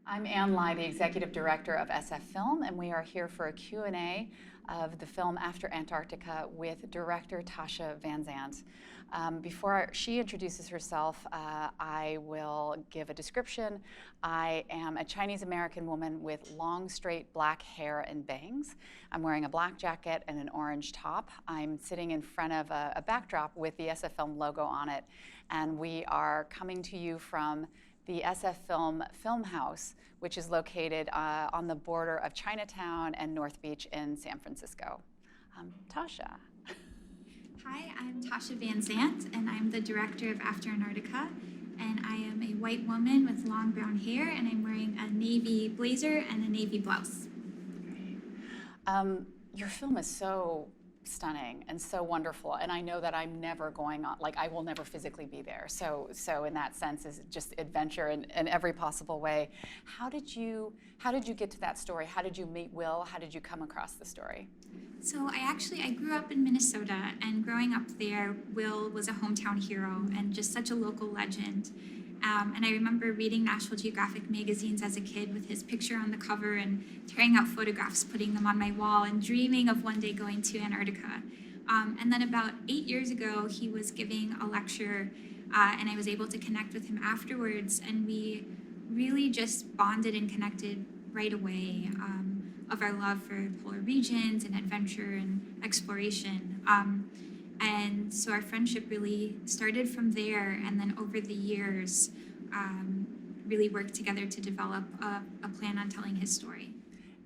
I'm Ann Lai, the Executive Director of SFFILM, and we are here for a Q&A of the film After Antarctica with director Tasha Van Zandt. Before she introduces herself, I will give a description. I am a Chinese-American woman with long, straight black hair and bangs. I'm wearing a black jacket and an orange top. I'm sitting in front of a backdrop with the SFFILM logo on it, and we are coming to you from the SFFILM Film House, which is located on the border of Chinatown and North Beach in San Francisco. Tasha. Hi, I'm Tasha Van Zandt, and I'm the director of After Antarctica. And I am a white woman with long brown hair, and I'm wearing a navy blazer and a navy blouse. Your film is so stunning and so wonderful, and I know that I'm never going on, like I will never physically be there. So in that sense, is just adventure in every possible way. How did you get to that story? How did you meet Will? How did you come across the story? So I grew up in Minnesota, and growing up there, Will was a hometown hero and just such a local legend. And I remember reading National Geographic magazines as a kid with his picture on the cover and tearing out photographs, putting them on my wall, and dreaming of one day going to Antarctica. And then about 8 years ago, he was giving a lecture, and I was able to connect with him afterwards, and we really just bonded and connected right away of our love for polar regions and adventure and exploration. And so our friendship really started from there, and then over the years, really worked together to develop a plan on telling his story.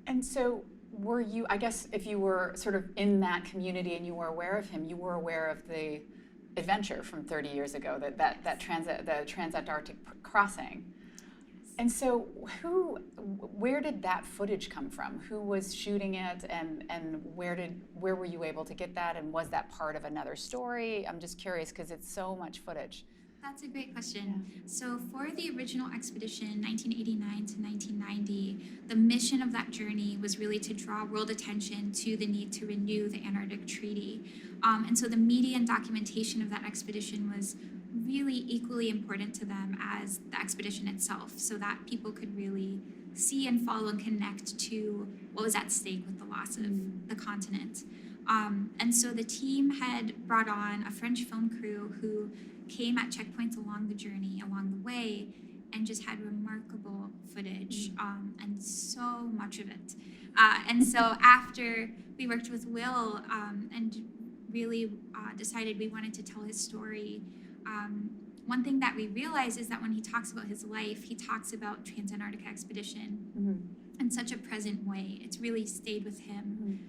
And so were you, I guess if you were sort of in that community and you were aware of him, you were aware of the adventure from 30 years ago, the Transantarctic crossing. And so where did that footage come from? Who was shooting it, and where were you able to get that, and was that part of another story? I'm just curious because it's so much footage. That's a great question. Yeah. So for the original expedition, 1989 to 1990, the mission of that journey was really to draw world attention to the need to renew the Antarctic Treaty. And so the media and documentation of that expedition was really equally important to them as the expedition itself, so that people could really see and follow and connect to what was at stake with the loss of the continent. And so the team had brought on a French film crew who came at checkpoints along the journey, along the way, and just had remarkable footage, and so much of it. And so after we worked with Will and really decided we wanted to tell his story, one thing that we realized is that when he talks about his life, he talks about Transantarctica expedition in such a present way. It's really stayed with him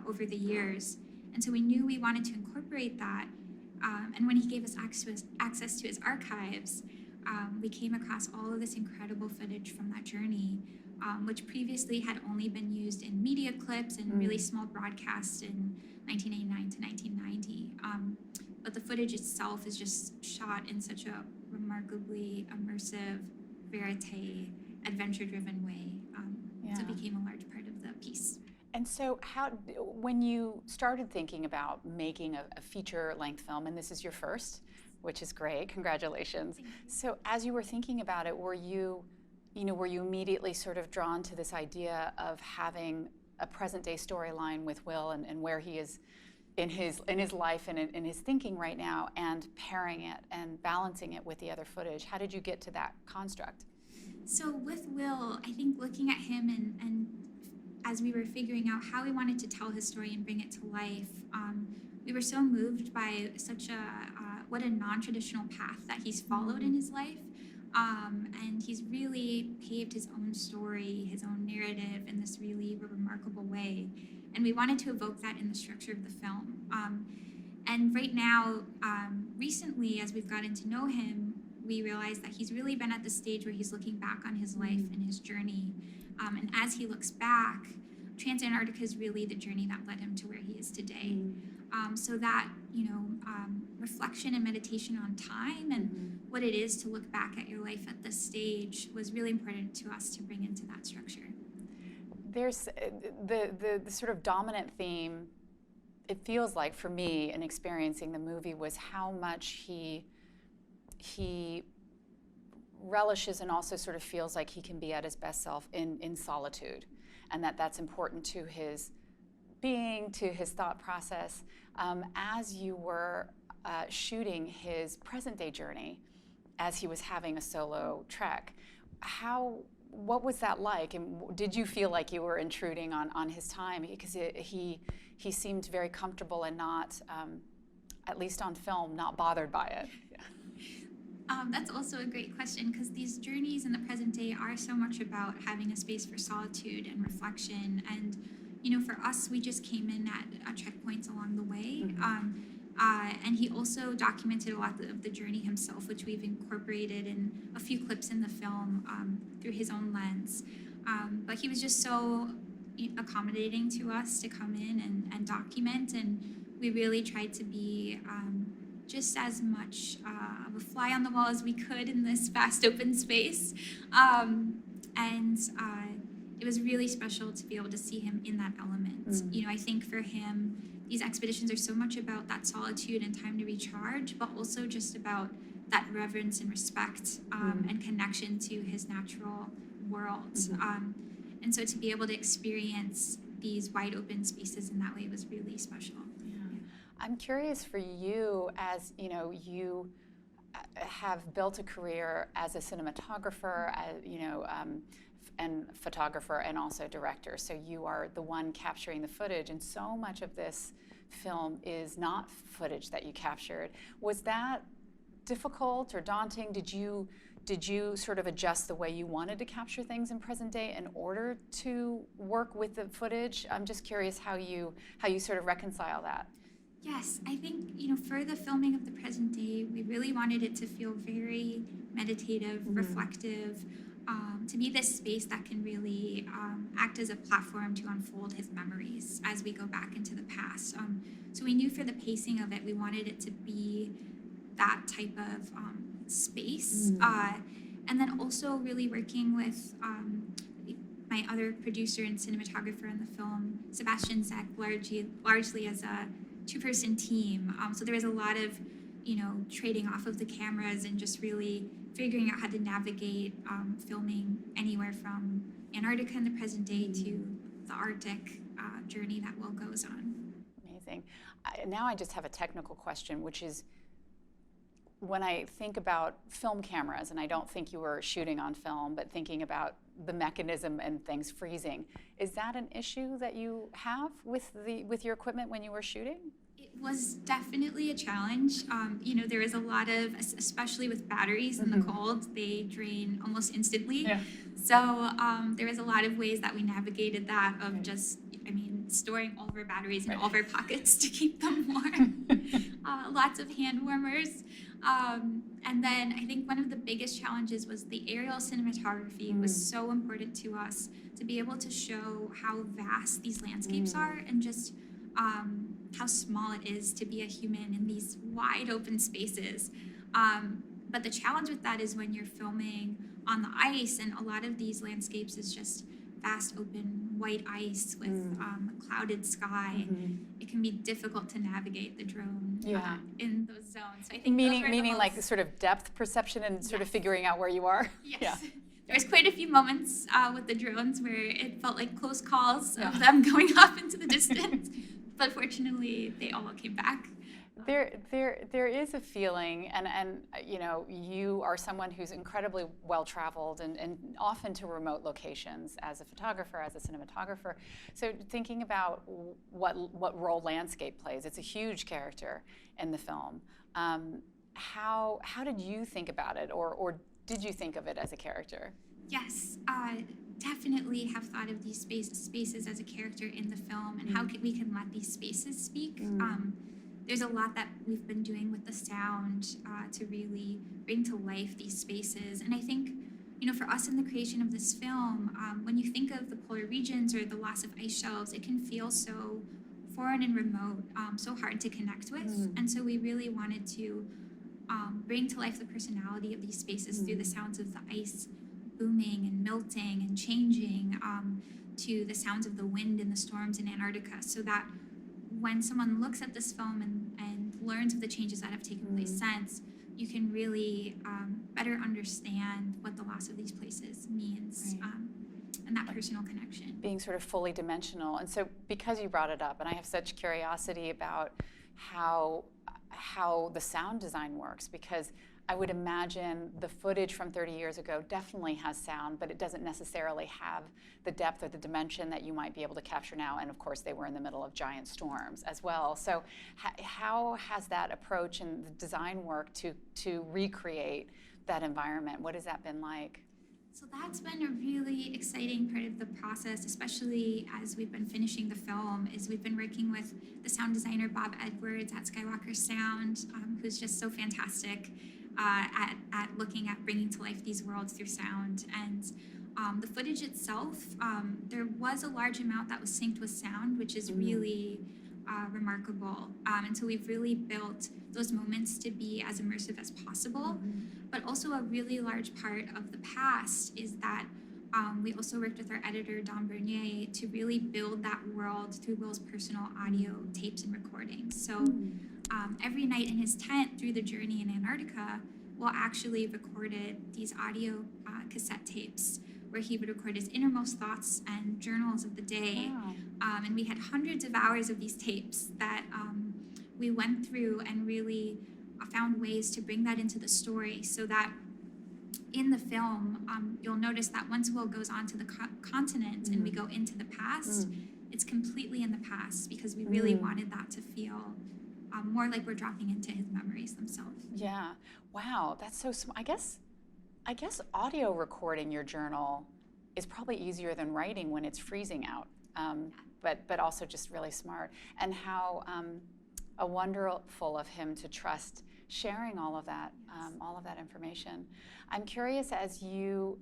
over the years. And so we knew we wanted to incorporate that. And when he gave us access to his archives, we came across all of this incredible footage from that journey, which previously had only been used in media clips and really small broadcasts in 1989 to 1990. But the footage itself is just shot in such a remarkably immersive, verite, adventure-driven way. So it became a large part of the piece. And so when you started thinking about making a feature-length film, and this is your first, which is great, congratulations. So as you were thinking about it, were you immediately sort of drawn to this idea of having a present-day storyline with Will and where he is in his life and in his thinking right now, and pairing it and balancing it with the other footage? How did you get to that construct? So with Will, I think looking at him and as we were figuring out how we wanted to tell his story and bring it to life, we were so moved by such what a non-traditional path that he's followed in his life. And he's really paved his own story, his own narrative in this really remarkable way. And we wanted to evoke that in the structure of the film. And right now, recently, as we've gotten to know him, we realized that he's really been at the stage where he's looking back on his life and his journey. And as he looks back, Transantarctica is really the journey that led him to where he is today. So that, reflection and meditation on time and what it is to look back at your life at this stage was really important to us to bring into that structure. There's the sort of dominant theme, it feels like for me in experiencing the movie, was how much he relishes and also sort of feels like he can be at his best self in solitude, and that's important to his being, to his thought process. As you were shooting his present-day journey, as he was having a solo trek, what was that like? And did you feel like you were intruding on his time? Because he seemed very comfortable and not, at least on film, not bothered by it. That's also a great question, because these journeys in the present day are so much about having a space for solitude and reflection. And, for us, we just came in at checkpoints along the way. Mm-hmm. And he also documented a lot of the journey himself, which we've incorporated in a few clips in the film through his own lens. But he was just so accommodating to us to come in and document, and we really tried to be just as much of a fly on the wall as we could in this vast open space. It was really special to be able to see him in that element. I think for him, these expeditions are so much about that solitude and time to recharge, but also just about that reverence and respect and connection to his natural world. And so to be able to experience these wide open spaces in that way was really special. I'm curious for you, as you have built a career as a cinematographer, and photographer, and also director. So you are the one capturing the footage, and so much of this film is not footage that you captured. Was that difficult or daunting? Did you sort of adjust the way you wanted to capture things in present day in order to work with the footage? I'm just curious how you sort of reconcile that. Yes, I think, for the filming of the present day, we really wanted it to feel very meditative, reflective, to be this space that can really act as a platform to unfold his memories as we go back into the past. So we knew for the pacing of it, we wanted it to be that type of space. And then also really working with my other producer and cinematographer in the film, Sebastian Zek, largely as a two-person team. So there was a lot of, trading off of the cameras and just really figuring out how to navigate filming anywhere from Antarctica in the present day to the Arctic journey that Will goes on. Amazing. Now I just have a technical question, which is, when I think about film cameras, and I don't think you were shooting on film, but thinking about the mechanism and things freezing, is that an issue that you have with your equipment when you were shooting? It was definitely a challenge. There is a lot of, especially with batteries in the cold, they drain almost instantly. Yeah. So there is a lot of ways that we navigated that of just, storing all of our batteries in all of our pockets to keep them warm. Lots of hand warmers. And then I think one of the biggest challenges was the aerial cinematography was so important to us to be able to show how vast these landscapes are, and just how small it is to be a human in these wide open spaces. But the challenge with that is when you're filming on the ice, and a lot of these landscapes is just vast open white ice with a clouded sky. It can be difficult to navigate the drone in those zones. So I think meaning like sort of depth perception and sort of figuring out where you are. Yes. Yeah. There was quite a few moments with the drones where it felt like close calls of them going off into the distance, but fortunately they all came back. There is a feeling, and you are someone who's incredibly well-traveled and often to remote locations as a photographer, as a cinematographer. So thinking about what role landscape plays, it's a huge character in the film. How did you think about it, or did you think of it as a character? Yes, definitely have thought of these spaces as a character in the film, and how we can let these spaces speak. There's a lot that we've been doing with the sound to really bring to life these spaces. And I think, for us in the creation of this film, when you think of the polar regions or the loss of ice shelves, it can feel so foreign and remote, so hard to connect with. And so we really wanted to bring to life the personality of these spaces through the sounds of the ice booming and melting and changing, to the sounds of the wind and the storms in Antarctica, so that when someone looks at this film and learns of the changes that have taken place since, you can really better understand what the loss of these places means, Right. and that personal connection. Being sort of fully dimensional. And so because you brought it up, and I have such curiosity about how the sound design works, because I would imagine the footage from 30 years ago definitely has sound, but it doesn't necessarily have the depth or the dimension that you might be able to capture now. And of course, they were in the middle of giant storms as well. So how has that approach and the design work to recreate that environment? What has that been like? So that's been a really exciting part of the process, especially as we've been finishing the film, is we've been working with the sound designer Bob Edwards at Skywalker Sound, who's just so fantastic at looking at bringing to life these worlds through sound. And the footage itself, there was a large amount that was synced with sound, which is really remarkable. And so we've really built those moments to be as immersive as possible. But also a really large part of the past is that we also worked with our editor, Don Bernier, to really build that world through Will's personal audio tapes and recordings. So every night in his tent through the journey in Antarctica, Will actually recorded these audio cassette tapes where he would record his innermost thoughts and journals of the day. Wow. And we had hundreds of hours of these tapes that we went through and really found ways to bring that into the story, so that in the film, you'll notice that once Will goes onto the continent and we go into the past, it's completely in the past, because we really wanted that to feel more like we're dropping into his memories themselves. Yeah. Wow, that's so smart. I guess audio recording your journal is probably easier than writing when it's freezing out, but also just really smart. And how wonderful of him to trust sharing all of that information. I'm curious, as you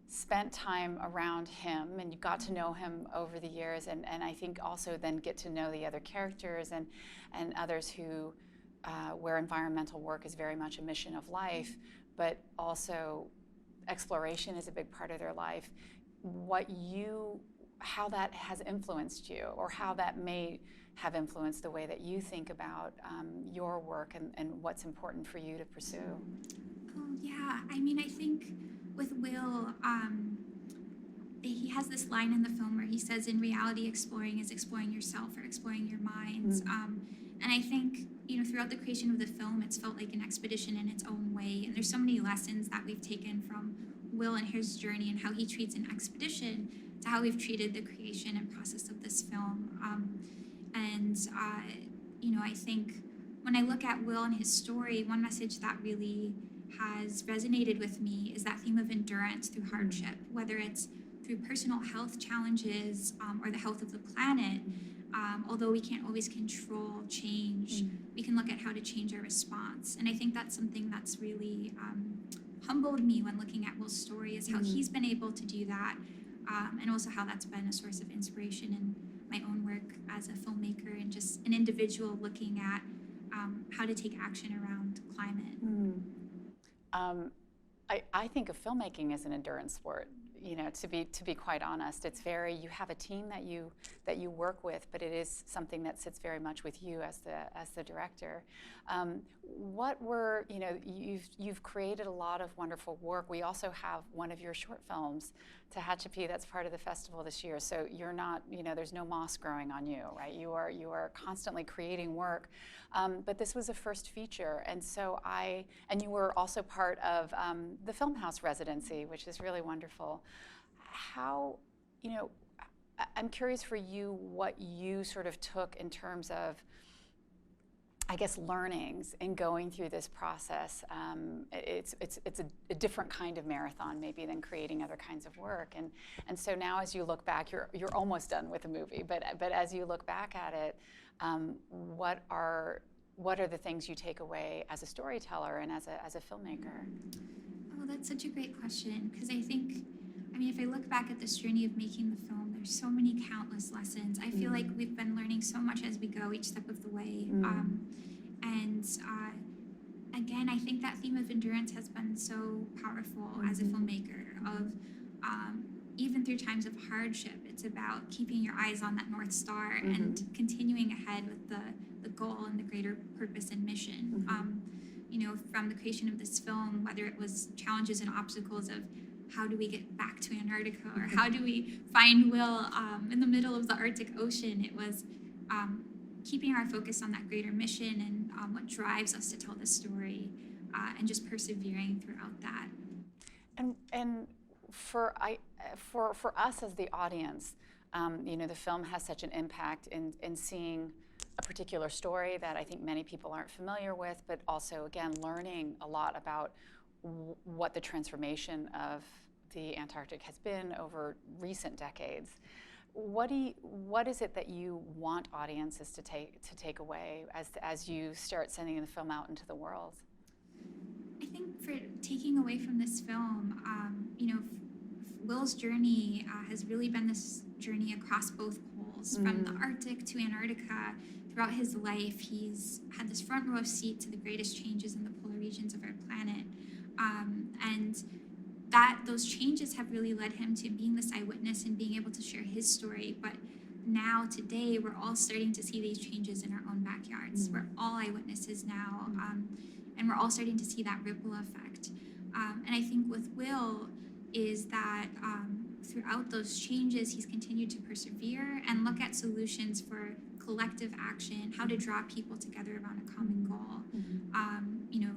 spent time around him and you got to know him over the years, and I think also then get to know the other characters and others who, where environmental work is very much a mission of life, but also exploration is a big part of their life. How that has influenced you, or how that may have influenced the way that you think about your work and what's important for you to pursue. Oh yeah, I mean, I think with Will, he has this line in the film where he says, in reality, exploring is exploring yourself or exploring your minds. And I think, throughout the creation of the film, it's felt like an expedition in its own way. And there's so many lessons that we've taken from Will and his journey and how he treats an expedition to how we've treated the creation and process of this film. I think when I look at Will and his story, one message that really has resonated with me is that theme of endurance through hardship, whether it's through personal health challenges or the health of the planet. Although we can't always control change, we can look at how to change our response. And I think that's something that's really humbled me when looking at Will's story, is how he's been able to do that, and also how that's been a source of inspiration in my own work as a filmmaker and just an individual looking at how to take action around climate. I think of filmmaking as an endurance sport. To be quite honest, it's very, you have a team that you work with, but it is something that sits very much with you as the director. You've created a lot of wonderful work. We also have one of your short films, Tehachapi, that's part of the festival this year. So you're not, there's no moss growing on you, right? You are constantly creating work. But this was a first feature, and you were also part of the Filmhouse residency, which is really wonderful. I'm curious for you what you sort of took in terms of, I guess, learnings in going through this process. It's a different kind of marathon maybe than creating other kinds of work, and so now as you look back, you're almost done with the movie, but as you look back at it, what are the things you take away as a storyteller and as a filmmaker? Oh, that's such a great question, because if I look back at this journey of making the film, there's so many countless lessons. I feel like we've been learning so much as we go, each step of the way. Again, I think that theme of endurance has been so powerful as a filmmaker, of even through times of hardship, it's about keeping your eyes on that North Star and continuing ahead with the goal and the greater purpose and mission. from the creation of this film, whether it was challenges and obstacles of how do we get back to Antarctica, or how do we find Will in the middle of the Arctic Ocean, it was keeping our focus on that greater mission and what drives us to tell this story, and just persevering throughout that. And for us as the audience, the film has such an impact in seeing a particular story that I think many people aren't familiar with, but also, again, learning a lot about what the transformation of the Antarctic has been over recent decades. What is it that you want audiences to take away as you start sending the film out into the world? I think for taking away from this film, Will's journey has really been this journey across both poles, from the Arctic to Antarctica. Throughout his life, he's had this front row seat to the greatest changes in the polar regions of our planet. And those changes have really led him to being this eyewitness and being able to share his story. But now, today, we're all starting to see these changes in our own backyards. We're all eyewitnesses now, and we're all starting to see that ripple effect. And I think with Will is that throughout those changes, he's continued to persevere and look at solutions for collective action, how to draw people together around a common goal.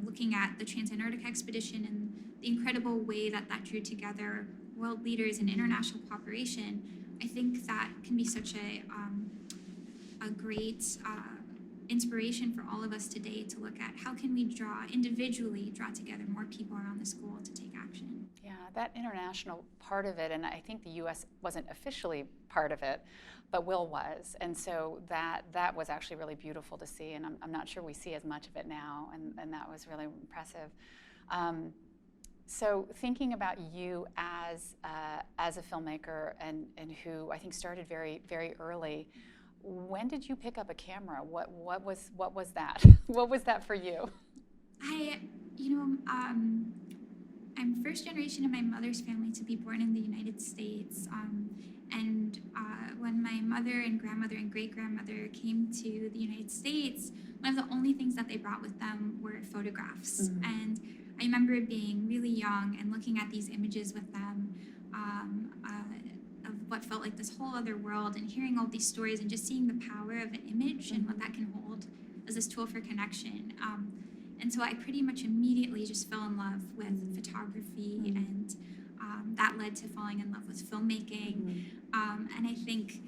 Looking at the Trans-Antarctic expedition and the incredible way that drew together world leaders and international cooperation, I think that can be such a great inspiration for all of us today to look at how can we individually draw together more people around this goal to take action. Yeah, that international part of it, and I think the U.S. wasn't officially part of it, but Will was, and so that was actually really beautiful to see, and I'm not sure we see as much of it now, and that was really impressive. So thinking about you as a filmmaker and who I think started very, very early, when did you pick up a camera? What was that? What was that for you? I'm first generation in my mother's family to be born in the United States. And when my mother and grandmother and great-grandmother came to the United States, one of the only things that they brought with them were photographs. And I remember being really young and looking at these images with them of what felt like this whole other world, and hearing all these stories and just seeing the power of an image and what that can hold as this tool for connection. And so I pretty much immediately just fell in love with photography, and that led to falling in love with filmmaking. And I think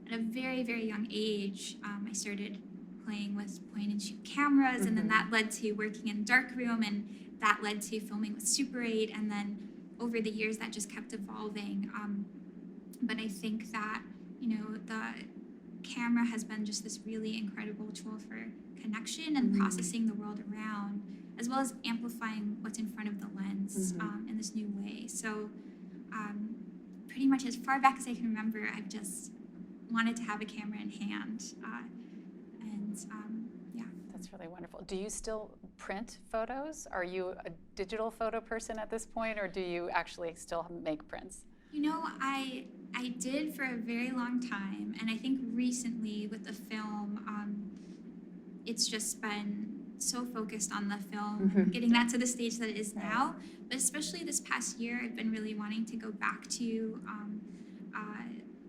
at a very, very young age, I started playing with point-and-shoot cameras, and then that led to working in darkroom, and that led to filming with Super 8, and then over the years that just kept evolving. But I think that, the camera has been just this really incredible tool for connection and processing the world around, as well as amplifying what's in front of the lens in this new way. So pretty much as far back as I can remember, I've just wanted to have a camera in hand. Yeah. That's really wonderful. Do you still print photos? Are you a digital photo person at this point, or do you actually still make prints? I did for a very long time, and I think recently with the film, it's just been so focused on the film and getting that to the stage that it is now. But especially this past year, I've been really wanting to go back to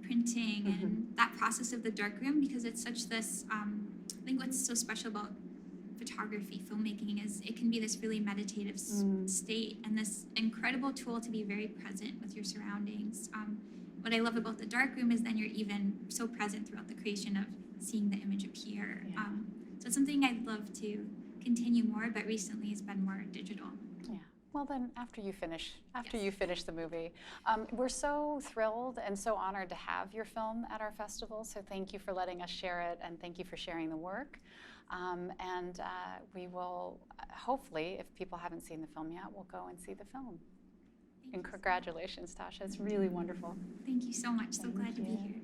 printing and that process of the darkroom, because it's such this, I think what's so special about photography, filmmaking, is it can be this really meditative state and this incredible tool to be very present with your surroundings. What I love about the darkroom is then you're even so present throughout the creation of seeing the image appear. Yeah. So it's something I'd love to continue more, but recently it's been more digital. Yeah. Well, then after you finish the movie, we're so thrilled and so honored to have your film at our festival. So thank you for letting us share it, and thank you for sharing the work. We will hopefully, if people haven't seen the film yet, we'll go and see the film. And congratulations, Tasha. It's really wonderful. Thank you so much. So glad to be here.